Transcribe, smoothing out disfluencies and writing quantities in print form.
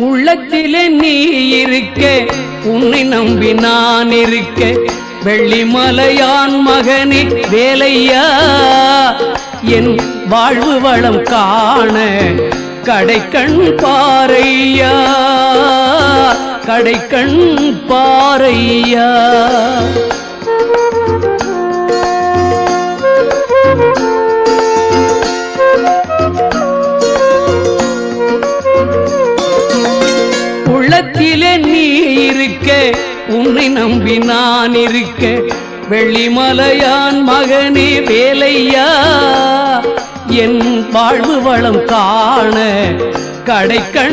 உள்ளத்திலே நீ இருக்க, உன்னை நம்பி நான் இருக்க, வெள்ளிமலையான் மகனே வேலையா, என் வாழ்வு வளம் காண கடைக்கண் பாரையா, கடைக்கண் பாரையா. உள்ளத்திலே நீ இருக்க, உன்னை நம்பி நான் இருக்க, வெள்ளிமலையான் மகனே வேலையா, என் வாழ்வு வளம் காண கடைக்கண்